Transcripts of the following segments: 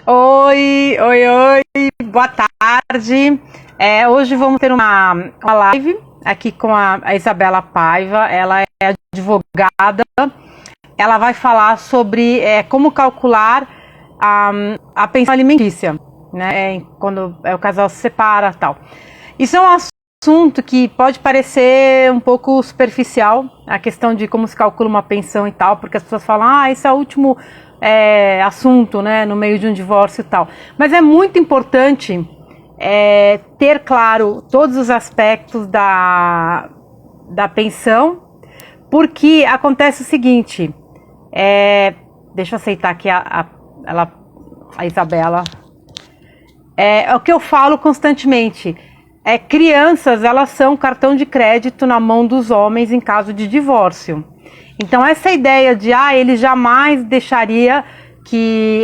Oi, boa tarde. Hoje vamos ter uma live aqui com a Isabela Paiva. Ela é advogada. Ela vai falar sobre como calcular a pensão alimentícia, né? Quando o casal se separa, tal. Isso é um assunto que pode parecer um pouco superficial, a questão de como se calcula uma pensão e tal, porque as pessoas falam, esse é o último assunto, né, no meio de um divórcio e tal. Mas é muito importante ter claro todos os aspectos da pensão, porque acontece o seguinte, deixa eu aceitar aqui a Isabela, é o que eu falo constantemente. Crianças, elas são cartão de crédito na mão dos homens em caso de divórcio. Então essa ideia de ele jamais deixaria que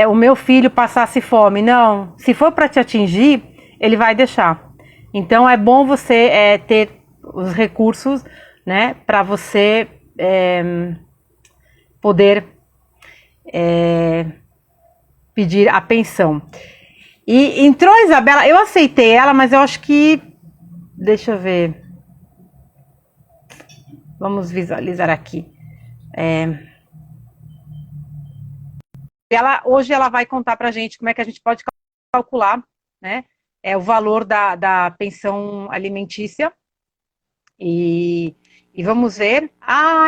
o meu filho passasse fome, não, se for para te atingir, ele vai deixar. Então é bom você ter os recursos, né, para você poder pedir a pensão. E entrou a Isabela, eu aceitei ela, mas eu acho que, deixa eu ver, vamos visualizar aqui. Hoje ela vai contar pra gente como é que a gente pode calcular, né, o valor da pensão alimentícia. E vamos ver.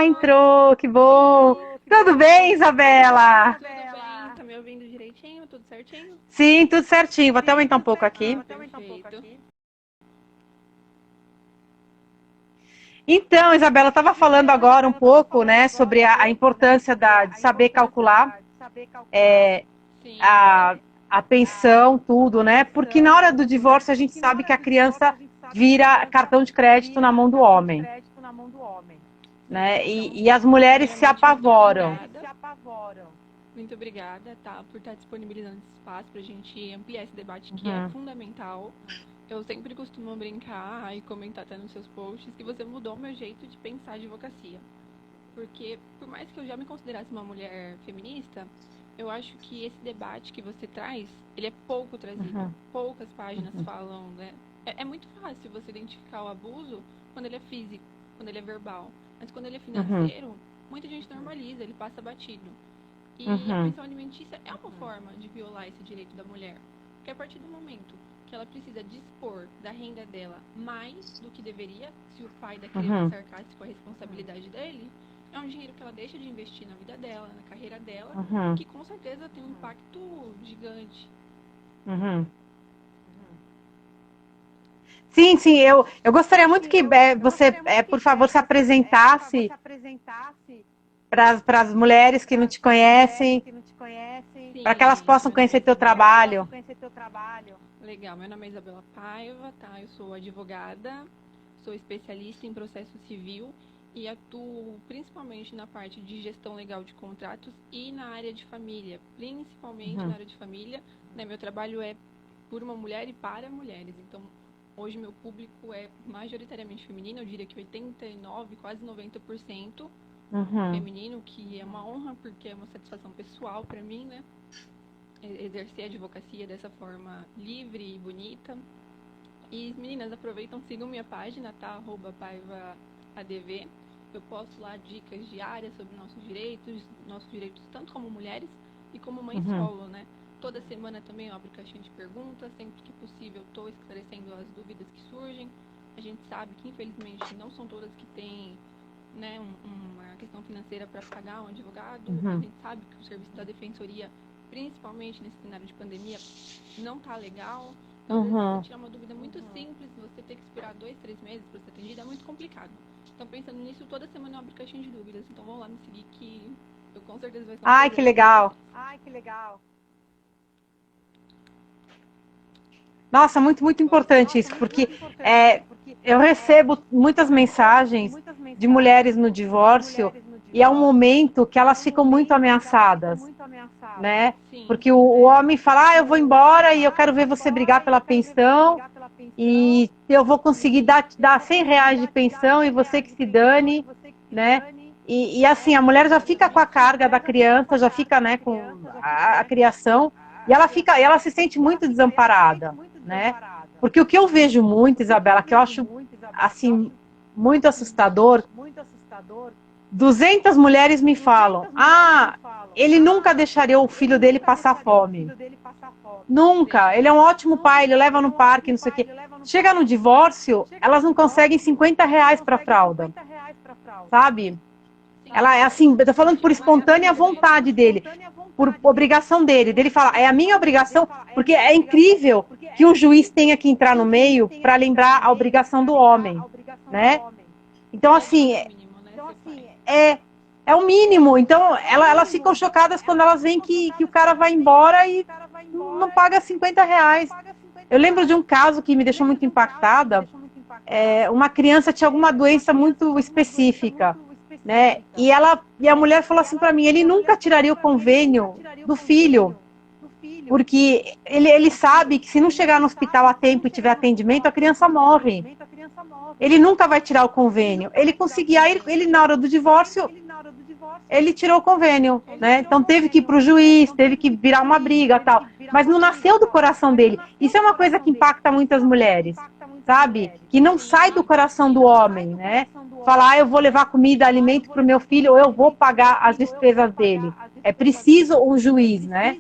Entrou, que bom! Tudo bem, Isabela? Tudo bem? Tá me ouvindo direitinho? Tudo certinho? Sim, tudo certinho. Vou até aumentar um pouco aqui. Perfeito. Então, Isabela, eu estava falando agora um pouco, né, sobre a importância de saber calcular Sim. a pensão, tudo, né? Porque na hora do divórcio a gente sabe que a criança vira cartão de crédito na mão do homem, né? E as mulheres se apavoram. Muito obrigada, tá, por estar disponibilizando esse espaço pra gente ampliar esse debate que é fundamental. Eu sempre costumo brincar e comentar até nos seus posts que você mudou o meu jeito de pensar a advocacia. Porque, por mais que eu já me considerasse uma mulher feminista, eu acho que esse debate que você traz, ele é pouco trazido. Poucas páginas falam, né? É muito fácil você identificar o abuso quando ele é físico, quando ele é verbal. Mas quando ele é financeiro, muita gente normaliza, ele passa batido. E a pensão alimentícia é uma forma de violar esse direito da mulher. Porque a partir do momento que ela precisa dispor da renda dela mais do que deveria, se o pai da criança arcasse com a responsabilidade dele, é um dinheiro que ela deixa de investir na vida dela, na carreira dela, que com certeza tem um impacto gigante. Sim, eu gostaria muito que você, por favor, se apresentasse para as mulheres que não te conhecem, para que elas possam conhecer teu trabalho. Legal, meu nome é Isabela Paiva, tá? Eu sou advogada, sou especialista em processo civil e atuo principalmente na parte de gestão legal de contratos e na área de família, principalmente na área de família, né? Meu trabalho é por uma mulher e para mulheres, então hoje meu público é majoritariamente feminino, eu diria que 89%, quase 90% feminino, que é uma honra porque é uma satisfação pessoal para mim, né? Exercer a advocacia dessa forma livre e bonita. E meninas, aproveitam, sigam minha página, tá? @PaivaADV. Eu posto lá dicas diárias sobre nossos direitos tanto como mulheres e como mães solo, né? Toda semana também eu abro caixinha de perguntas, sempre que possível estou esclarecendo as dúvidas que surgem. A gente sabe que, infelizmente, não são todas que têm, né, uma questão financeira para pagar um advogado. A gente sabe que o serviço da defensoria, principalmente nesse cenário de pandemia, não tá legal. Então, às vezes, você tirar uma dúvida muito simples, você ter que esperar 2, 3 meses para ser atendida, é muito complicado. Então, pensando nisso, toda semana eu abro caixinha de dúvidas. Então, vão lá me seguir que eu com certeza vai ser um Que legal. Nossa, muito importante isso, porque eu recebo muitas mensagens de mulheres no divórcio e é um momento que elas ficam muito ameaçadas, né? Porque o homem fala, eu vou embora e eu quero ver você brigar pela pensão e eu vou conseguir dar R$ 100 de pensão e você que se dane, né? E assim, a mulher já fica com a carga da criança, já fica, né, com a criação. E ela se sente muito desamparada, né? Porque o que eu vejo muito, Isabela, que eu acho, assim, muito assustador, 200 mulheres me falam, ele nunca deixaria o filho dele passar fome. Nunca. Ele é um ótimo pai, ele leva no parque, não sei o quê. Chega no divórcio, elas não conseguem R$ 50 para fralda, sabe? Ela é assim, eu tô falando por espontânea vontade dele, por obrigação dele. Dele falar, é a minha obrigação, porque é incrível que um juiz tenha que entrar no meio para lembrar a obrigação do homem, né? Então, assim, é o mínimo. Então, elas ficam chocadas quando elas veem que o cara vai embora e não paga R$ 50. Eu lembro de um caso que me deixou muito impactada. Uma criança tinha alguma doença muito específica, né? E a mulher falou assim para mim, ele nunca tiraria o convênio do filho, porque ele sabe que se não chegar no hospital a tempo e tiver atendimento, a criança morre. Ele nunca vai tirar o convênio. Ele conseguia ir, ele na hora do divórcio, ele tirou o convênio, né? Então teve que ir para o juiz, teve que virar uma briga, tal. Mas não nasceu do coração dele. Isso é uma coisa que impacta muitas mulheres, sabe? Que não sai do coração do homem, né? Falar, eu vou levar comida, alimento para o meu filho, ou eu vou pagar as despesas dele. É preciso um juiz, né?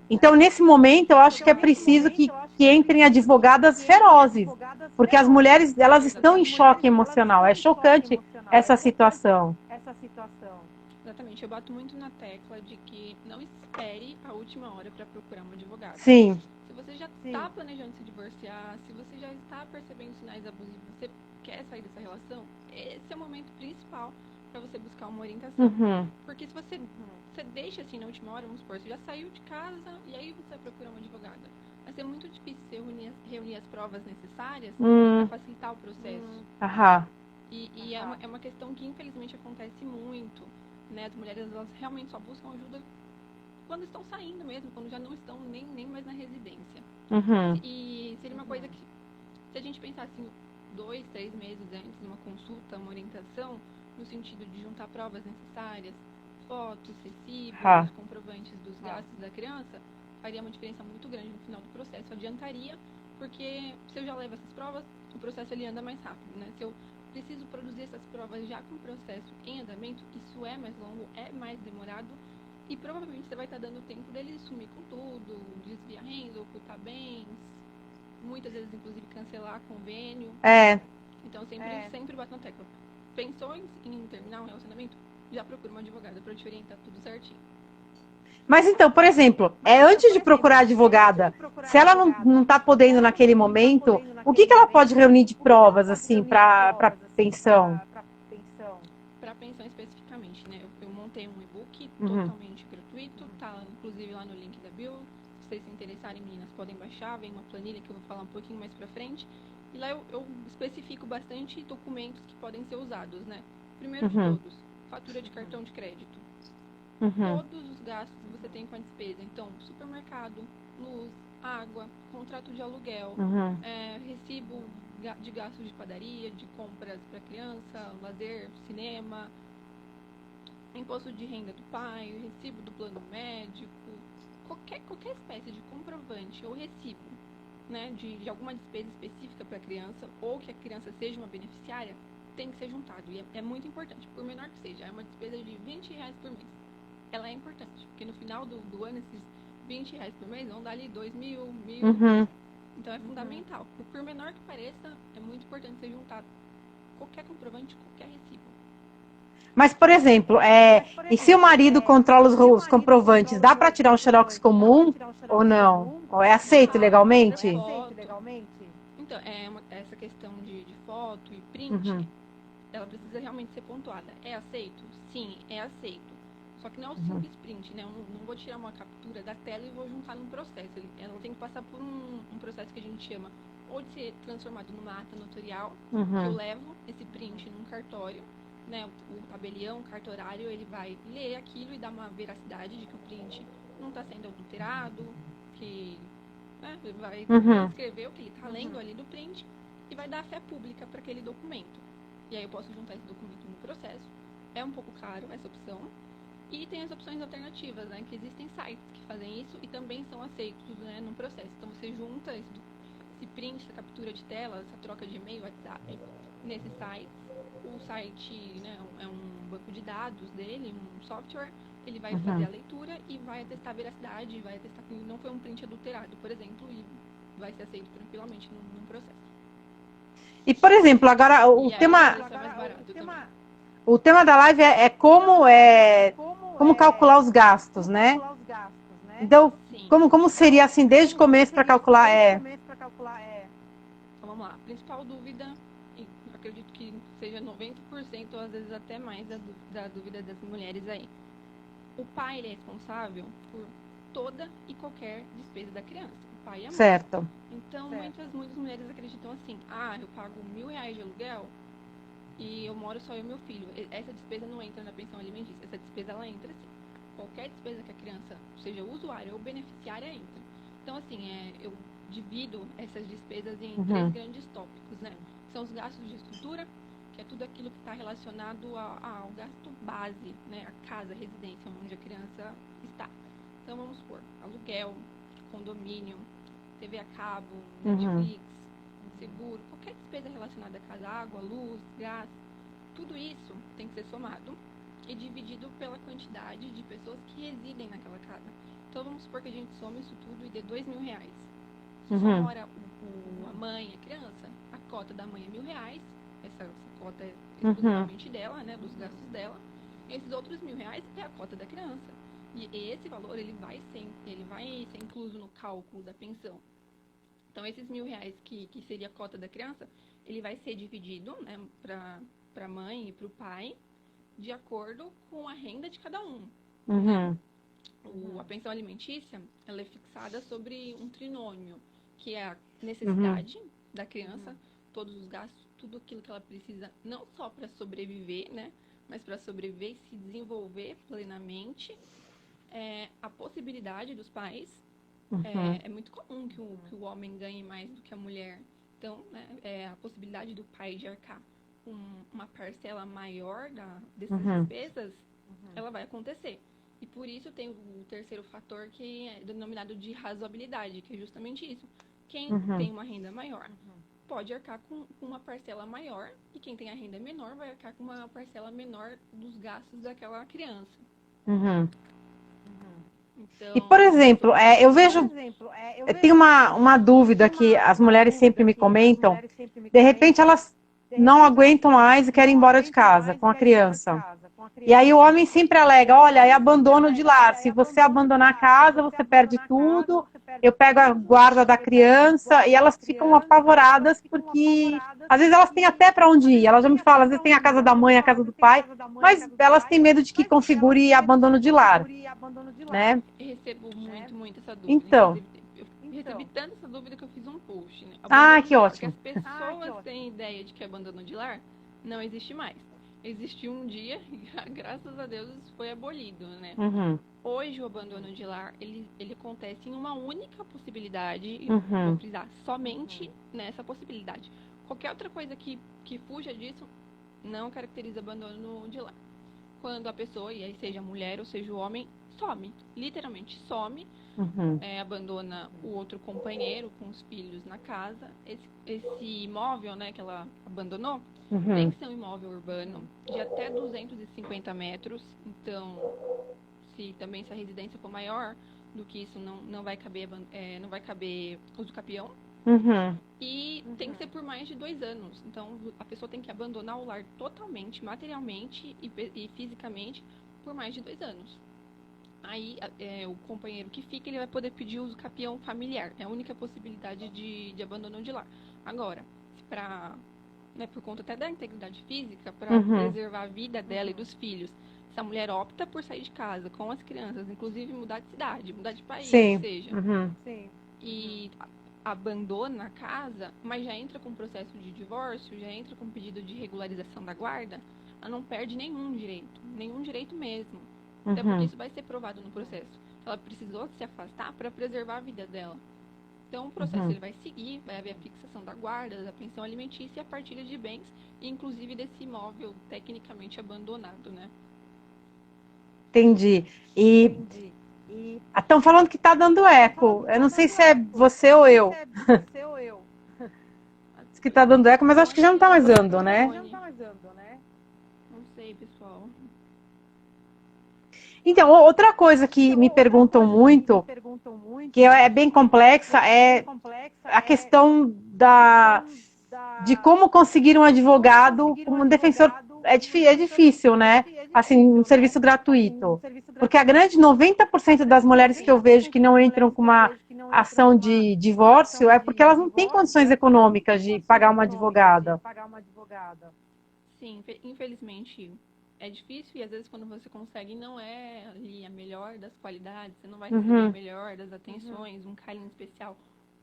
Então, nesse momento, eu acho que é preciso que entrem advogadas ferozes, porque as mulheres, elas estão em choque emocional. É chocante essa situação. Exatamente, eu bato muito na tecla de que não espere a última hora para procurar um advogado. Sim. Se você já está planejando se divorciar, se você já está percebendo sinais abusivos, você quer sair dessa relação, esse é o momento principal para você buscar uma orientação. Uhum. Porque se você deixa assim na última hora, vamos supor, você já saiu de casa e aí você vai procurar uma advogada. Vai ser muito difícil você reunir as provas necessárias para facilitar o processo. Aham. E é uma questão que infelizmente acontece muito, né? As mulheres, elas realmente só buscam ajuda quando estão saindo mesmo, quando já não estão nem mais na residência. Uhum. E seria uma coisa que, se a gente pensar assim, 2, 3 meses antes de uma consulta, uma orientação, no sentido de juntar provas necessárias, fotos, recibos, comprovantes dos gastos da criança, faria uma diferença muito grande no final do processo. Adiantaria, porque se eu já levo essas provas, o processo ele anda mais rápido, né? Se eu preciso produzir essas provas já com o processo em andamento, isso é mais longo, é mais demorado, e provavelmente você vai estar dando tempo dele sumir com tudo, desviar renda, ocultar bens, muitas vezes inclusive cancelar convênio. Então sempre bato na tecla. Pensou em terminar um relacionamento? Já procura uma advogada para te orientar tudo certinho. Mas então, por exemplo, antes de procurar advogada, se ela não está podendo naquele momento, o que ela pode reunir de provas, assim, para pensão? Para pensão especificamente, né? Eu montei um e-book totalmente gratuito, tá inclusive lá no link da bio. Se vocês se interessarem, meninas, podem baixar, vem uma planilha que eu vou falar um pouquinho mais pra frente. E lá eu especifico bastante documentos que podem ser usados, né? Primeiro de todos, fatura de cartão de crédito. Todos os gastos que você tem com a despesa. Então, supermercado, luz, água, contrato de aluguel, recibo de gastos de padaria, de compras para criança, lazer, cinema, imposto de renda do pai, recibo do plano médico, qualquer espécie de comprovante ou recibo, né, de alguma despesa específica para a criança ou que a criança seja uma beneficiária, tem que ser juntado. E é muito importante, por menor que seja, é uma despesa de R$ 20 por mês. Ela é importante, porque no final do ano esses R$ 20 por mês vão dar ali 2.000, 1.000. Então é fundamental. Por menor que pareça, é muito importante ser juntado qualquer comprovante, qualquer recibo. Mas, por exemplo, e se o marido controla os comprovantes, dá para tirar um xerox comum ou não? Ou é aceito legalmente? Então, essa questão de foto e print, ela precisa realmente ser pontuada. É aceito? Sim, é aceito. Só que não é o simples print, né? Eu não vou tirar uma captura da tela e vou juntar num processo. Ela tem que passar por um processo que a gente chama ou de ser transformado numa ata notarial, que eu levo esse print num cartório, né? O tabelião, o cartorário, ele vai ler aquilo e dar uma veracidade de que o print não está sendo adulterado, que vai escrever o que ele está lendo ali do print e vai dar fé pública para aquele documento. E aí eu posso juntar esse documento no processo. É um pouco caro essa opção. E tem as opções alternativas, né? Que existem sites que fazem isso e também são aceitos, né, no processo. Então você junta esse print, essa captura de tela, essa troca de e-mail, WhatsApp, nesse site. O site, né, é um banco de dados dele, um software. Ele vai fazer a leitura e vai atestar a veracidade, vai atestar que não foi um print adulterado, por exemplo, e vai ser aceito tranquilamente num processo. E, por exemplo, agora o tema da live é como calcular os gastos, né? Então, como seria assim, desde o começo para calcular? Então, vamos lá. A principal dúvida, e acredito que seja 90% ou às vezes até mais da dúvida das mulheres aí. O pai ele é responsável por toda e qualquer despesa da criança. O pai e a mãe. Certo. Então, muitas mulheres acreditam assim, eu pago R$1.000 de aluguel e eu moro só eu e meu filho. Essa despesa não entra na pensão alimentícia. Essa despesa, ela entra sim. Qualquer despesa que a criança seja usuária ou beneficiária, entra. Então, assim, eu divido essas despesas em três grandes tópicos, né? São os gastos de estrutura, que é tudo aquilo que está relacionado ao gasto base, né? A casa, a residência, onde a criança está. Então, vamos supor, aluguel, condomínio, TV a cabo, Netflix, seguro, qualquer despesa relacionada à casa, água, luz, gás, tudo isso tem que ser somado e dividido pela quantidade de pessoas que residem naquela casa. Então, vamos supor que a gente some isso tudo e dê R$2.000. Se só mora a mãe e a criança, a cota da mãe é R$1.000, essa cota é exclusivamente dela, né, dos gastos dela. Esses outros R$1.000 é a cota da criança. E esse valor, ele vai ser incluso no cálculo da pensão. Então, esses R$1.000 que seria a cota da criança, ele vai ser dividido, né, para a mãe e para o pai, de acordo com a renda de cada um. A pensão alimentícia, ela é fixada sobre um trinômio, que é a necessidade da criança, todos os gastos, tudo aquilo que ela precisa, não só para sobreviver, né, mas para sobreviver e se desenvolver plenamente. A possibilidade dos pais, é muito comum que o homem ganhe mais do que a mulher. Então, né, a possibilidade do pai de arcar com uma parcela maior dessas despesas, ela vai acontecer. E por isso tem o terceiro fator, que é denominado de razoabilidade, que é justamente isso. Quem tem uma renda maior pode arcar com uma parcela maior, e quem tem a renda menor vai arcar com uma parcela menor dos gastos daquela criança. Então, E, por exemplo, eu vejo, tem uma dúvida que as mulheres sempre me comentam, de repente elas não aguentam mais e querem ir embora de casa com a criança. E aí o homem sempre alega, olha, é abandono de lar, se você abandonar a casa, você perde tudo, eu pego a guarda da criança, e elas ficam apavoradas porque às vezes elas têm até para onde ir, elas já me falam, às vezes tem a casa da mãe, a casa do pai, mas elas têm medo de que configure abandono de lar, né? eu recebo muito essa dúvida. Então. Eu recebi tanto essa dúvida que eu fiz um post, né? Que ótimo. Porque as pessoas têm ideia de que abandono de lar não existe mais. Existiu um dia e, graças a Deus, isso foi abolido, né? Hoje, o abandono de lar, ele acontece em uma única possibilidade, e vou frisar, somente nessa possibilidade. Qualquer outra coisa que fuja disso não caracteriza abandono de lar. Quando a pessoa, e aí seja a mulher ou seja o homem, some, literalmente some, abandona o outro companheiro com os filhos na casa. Esse imóvel, né, que ela abandonou, tem que ser um imóvel urbano de até 250 metros. Então, se a residência for maior do que isso, não vai caber uso capião. E tem que ser por mais de 2 anos. Então, a pessoa tem que abandonar o lar totalmente, materialmente e fisicamente, por mais de 2 anos. Aí, o companheiro que fica, ele vai poder pedir uso capião familiar. É a única possibilidade de abandono de lar. Agora, por conta até da integridade física, para preservar a vida dela e dos filhos, se a mulher opta por sair de casa com as crianças, inclusive mudar de cidade, mudar de país, e abandona a casa, mas já entra com processo de divórcio, já entra com pedido de regularização da guarda, ela não perde nenhum direito mesmo. Até porque isso vai ser provado no processo. Ela precisou se afastar para preservar a vida dela. Então, o processo ele vai seguir, vai haver a fixação da guarda, da pensão alimentícia e a partilha de bens, inclusive desse imóvel tecnicamente abandonado, né? Entendi. Estão falando que está dando eco. Eu não sei se é você ou eu. Diz que está dando eco, mas acho que já não está mais dando, né? Não sei, pessoal. Então, outra coisa que me perguntam muito, que é bem complexa, é a questão de como conseguir um advogado, um defensor. É difícil, né? Assim, um serviço gratuito. Porque a grande 90% das mulheres que eu vejo que não entram com uma ação de divórcio é porque elas não têm condições econômicas de pagar uma advogada. Sim, infelizmente é difícil e às vezes quando você consegue não é ali a melhor das qualidades, você não vai receber a melhor das atenções, um carinho especial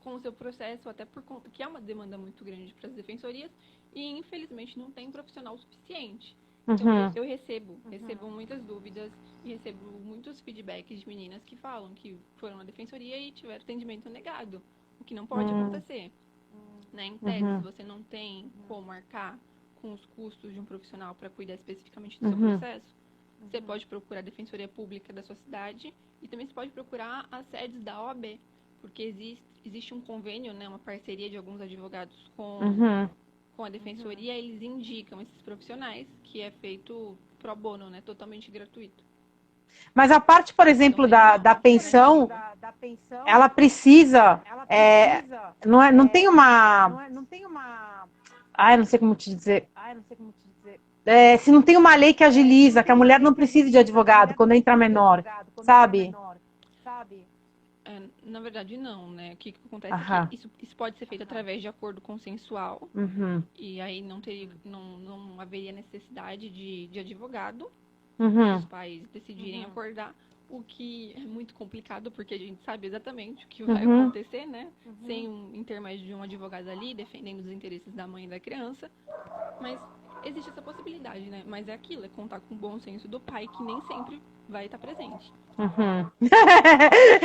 com o seu processo, até por conta que é uma demanda muito grande para as defensorias e infelizmente não tem profissional suficiente. Então eu recebo muitas dúvidas e recebo muitos feedbacks de meninas que falam que foram na defensoria e tiveram atendimento negado, o que não pode acontecer. Né? Em tese, se você não tem como marcar com os custos de um profissional para cuidar especificamente do seu processo, você pode procurar a Defensoria Pública da sua cidade e também você pode procurar as sedes da OAB, porque existe um convênio, né, uma parceria de alguns advogados com a Defensoria, eles indicam esses profissionais, que é feito pro bono, né, totalmente gratuito. Mas a parte, por exemplo, da pensão, ela precisa... não tem uma... não sei como te dizer. Se não tem uma lei que agiliza, que a mulher não precisa de advogado quando entra menor, sabe? Na verdade, não, né? O que acontece é que isso pode ser feito através de acordo consensual. E aí não haveria necessidade de advogado. Os pais decidirem acordar. O que é muito complicado, porque a gente sabe exatamente o que vai acontecer, né? Sem um intermédio de um advogado ali, defendendo os interesses da mãe e da criança. Mas existe essa possibilidade, né? Mas é aquilo, é contar com o bom senso do pai, que nem sempre vai estar presente.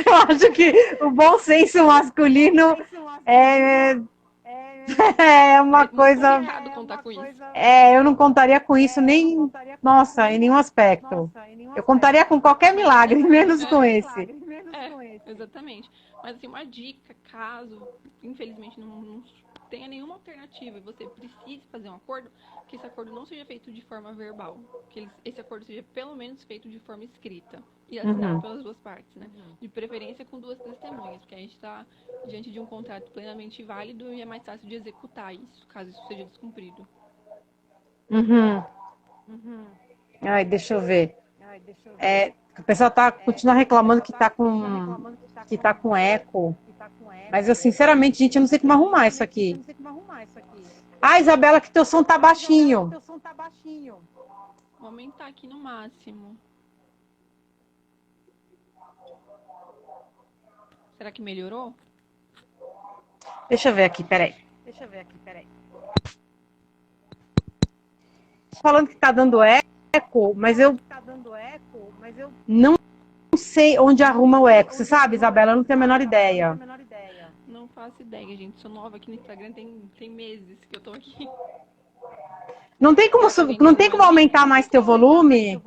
Eu acho que o bom senso masculino é uma coisa... É complicado contar com isso. Eu não contaria com isso nem... Nossa, em nenhum aspecto. Eu contaria com qualquer milagre, menos com esse. Exatamente. Mas assim, uma dica, caso, infelizmente, não tenha nenhuma alternativa e você precise fazer um acordo, que esse acordo não seja feito de forma verbal. Que esse acordo seja pelo menos feito de forma escrita e assinado pelas duas partes, né? De preferência com duas testemunhas, porque a gente está diante de um contrato plenamente válido e é mais fácil de executar isso, caso isso seja descumprido. Ai, deixa eu ver. O pessoal continua reclamando que tá com eco. Mas eu, sinceramente, gente, eu não sei como arrumar isso aqui. Isabela, que teu som tá baixinho. Vou aumentar aqui no máximo. Será que melhorou? Deixa eu ver aqui, peraí. Falando que tá dando eco, mas eu não sei onde arruma o eco. Você sabe, Isabela? Eu não tenho a menor ideia. Não faço ideia, gente. Sou nova aqui no Instagram, tem meses que eu tô aqui. Não tem como aumentar mais teu volume?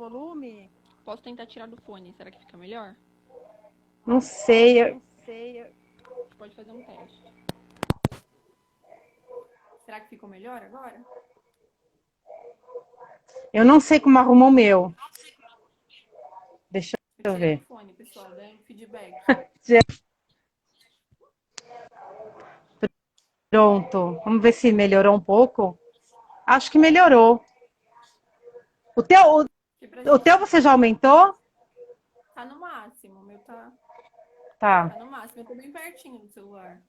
Posso tentar tirar do fone. Será que fica melhor? Não sei. Pode fazer um teste. Será que ficou melhor agora? Eu não sei como arruma o meu. Deixa eu ver. Fone, pessoal, dá um feedback. Pronto. Vamos ver se melhorou um pouco. Acho que melhorou. O teu você já aumentou? Tá no máximo. O meu tá no máximo. Eu tô bem pertinho do celular.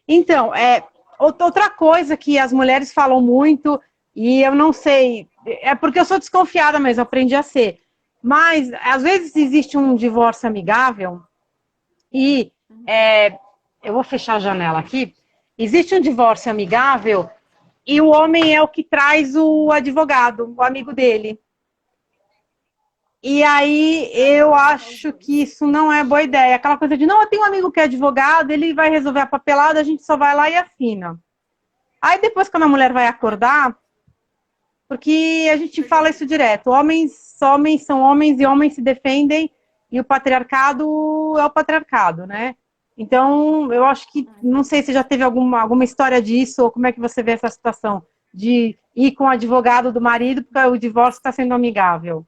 Então, outra coisa que as mulheres falam muito, e eu não sei, é porque eu sou desconfiada mesmo, aprendi a ser. Mas, às vezes, existe um divórcio amigável e... eu vou fechar a janela aqui. Existe um divórcio amigável e o homem é o que traz o advogado, o amigo dele. E aí eu acho que isso não é boa ideia. Aquela coisa de, não, eu tenho um amigo que é advogado, ele vai resolver a papelada, a gente só vai lá e assina. Aí depois, quando a mulher vai acordar, porque a gente fala isso direto, homens são homens e homens se defendem e o patriarcado é o patriarcado, né? Então, eu acho que, não sei se já teve alguma história disso, ou como é que você vê essa situação de ir com o advogado do marido porque o divórcio está sendo amigável.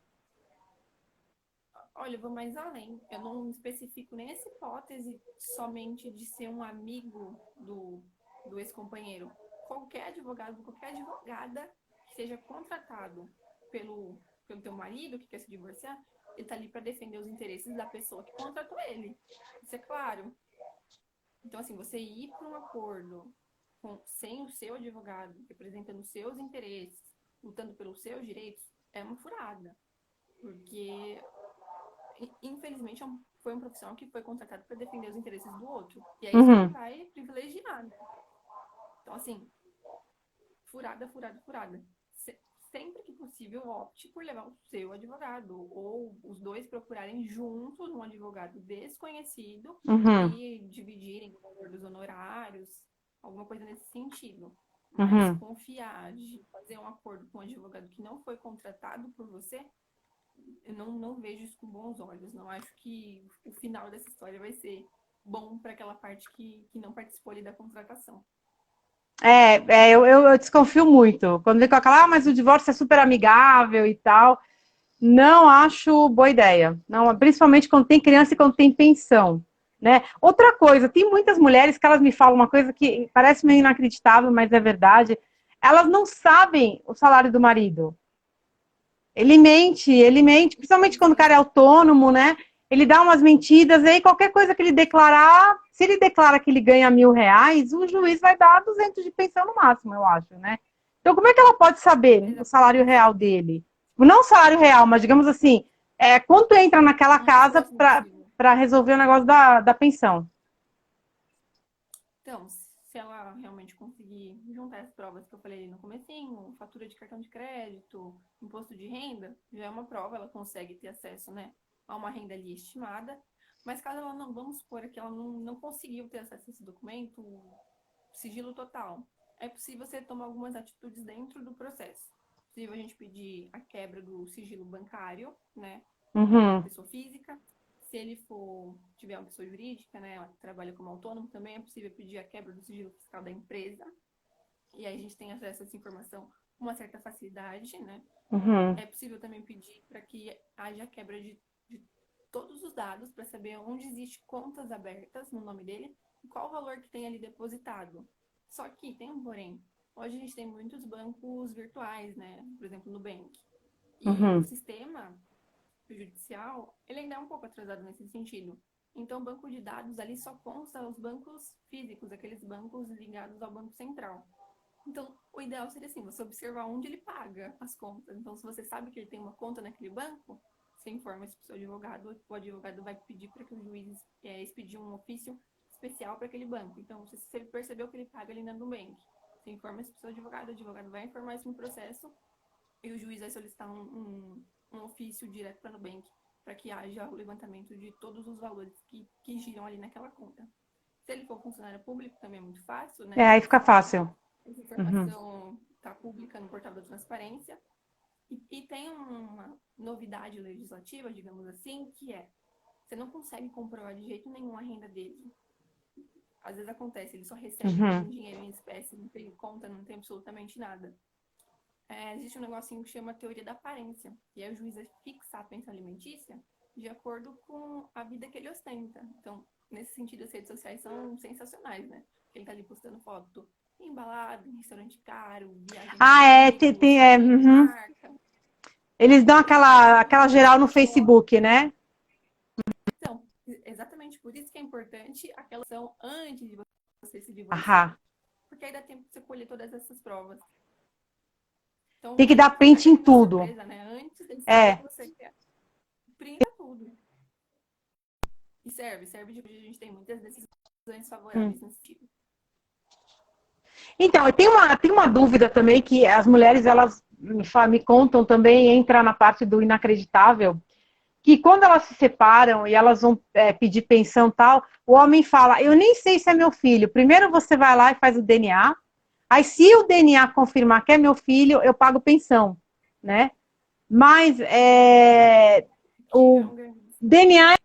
Olha, eu vou mais além. Eu não especifico nem essa hipótese somente de ser um amigo do ex-companheiro. Qualquer advogado, qualquer advogada que seja contratado pelo teu marido que quer se divorciar, ele está ali para defender os interesses da pessoa que contratou ele. Isso é claro. Então, assim, você ir para um acordo sem o seu advogado, representando os seus interesses, lutando pelos seus direitos, é uma furada. Porque infelizmente, foi um profissional que foi contratado para defender os interesses do outro. E é isso que ele Uhum, vai privilegiar, né? Então, assim, furada, furada, furada. Sempre que possível, opte por levar o seu advogado. Ou os dois procurarem juntos um advogado desconhecido uhum, e dividirem o valor dos honorários, alguma coisa nesse sentido. Mas uhum. confiar de fazer um acordo com um advogado que não foi contratado por você, eu não vejo isso com bons olhos. Não acho que o final dessa história vai ser bom para aquela parte que não participou ali da contratação. Eu desconfio muito. Quando vem com aquela, mas o divórcio é super amigável e tal, não acho boa ideia. Não, principalmente quando tem criança e quando tem pensão. Né? Outra coisa, tem muitas mulheres que elas me falam uma coisa que parece meio inacreditável, mas é verdade. Elas não sabem o salário do marido. Ele mente, principalmente quando o cara é autônomo, né? Ele dá umas mentidas, aí qualquer coisa que ele declarar, se ele declara que ele ganha R$ 1.000, o juiz vai dar 200 de pensão no máximo, eu acho, né? Então, como é que ela pode saber o salário Exatamente. real dele? Não o salário real, mas digamos assim, quanto entra naquela Um casa esforço possível. para resolver o negócio da pensão? Então, se ela realmente conseguir juntar as provas que eu falei no comecinho, fatura de cartão de crédito, imposto de renda, já é uma prova, ela consegue ter acesso, né, a uma renda ali estimada. Mas caso ela não, vamos supor que ela não conseguiu ter acesso a esse documento, sigilo total, é possível você tomar algumas atitudes dentro do processo. É possível a gente pedir a quebra do sigilo bancário, né, da Uhum, pessoa física. Se ele tiver uma pessoa jurídica, né, ela trabalha como autônomo, também é possível pedir a quebra do sigilo fiscal da empresa. E aí a gente tem acesso a essa informação com uma certa facilidade, né? uhum, É possível também pedir para que haja quebra de todos os dados para saber onde existe contas abertas no nome dele e qual o valor que tem ali depositado. Só que tem um porém. Hoje a gente tem muitos bancos virtuais, né? Por exemplo, no Nubank. E o uhum, sistema judicial, ele ainda é um pouco atrasado nesse sentido. Então, o banco de dados ali só consta os bancos físicos, aqueles bancos ligados ao Banco Central. Então, o ideal seria assim, você observar onde ele paga as contas. Então, se você sabe que ele tem uma conta naquele banco, você informa isso para o seu advogado, o advogado vai pedir para que o juiz expedir um ofício especial para aquele banco. Então, se ele percebeu que ele paga ali na Nubank, você informa isso para o seu advogado, o advogado vai informar isso no processo e o juiz vai solicitar um ofício direto para a Nubank para que haja o levantamento de todos os valores que giram ali naquela conta. Se ele for funcionário público, também é muito fácil, né? aí fica fácil. Essa Uhum, informação está pública no portal da transparência. E tem uma novidade legislativa, digamos assim, que é você não consegue comprovar de jeito nenhum a renda dele. Às vezes acontece, ele só recebe uhum. um dinheiro em espécie, não tem conta, não tem absolutamente nada. Existe um negocinho que chama teoria da aparência, e aí o juiz vai fixar a pensão alimentícia de acordo com a vida que ele ostenta. Então, nesse sentido, as redes sociais são sensacionais, né? Ele tá ali postando foto embalado, em restaurante caro, viagem com Ah, amigos, roupa de uhum. marca. Eles dão Isso é aquela uma geral no pessoa. Facebook, né? Então, exatamente por isso que é importante aquela ação antes de você se divorciar. Aham. Porque aí dá tempo de você colher todas essas provas. Tem Então, que dar pega print em ele de tudo. surpresa, né? Antes dele saber que É. você quer. Printa tudo. E serve de hoje a gente tem muitas decisões Hum. favoráveis nesse sentido. Então, tem uma dúvida também que as mulheres, elas me contam também, entra na parte do inacreditável, que quando elas se separam e elas vão pedir pensão e tal, o homem fala, eu nem sei se é meu filho. Primeiro você vai lá e faz o DNA, aí se o DNA confirmar que é meu filho, eu pago pensão, né? Mas Que já é o, um grande DNA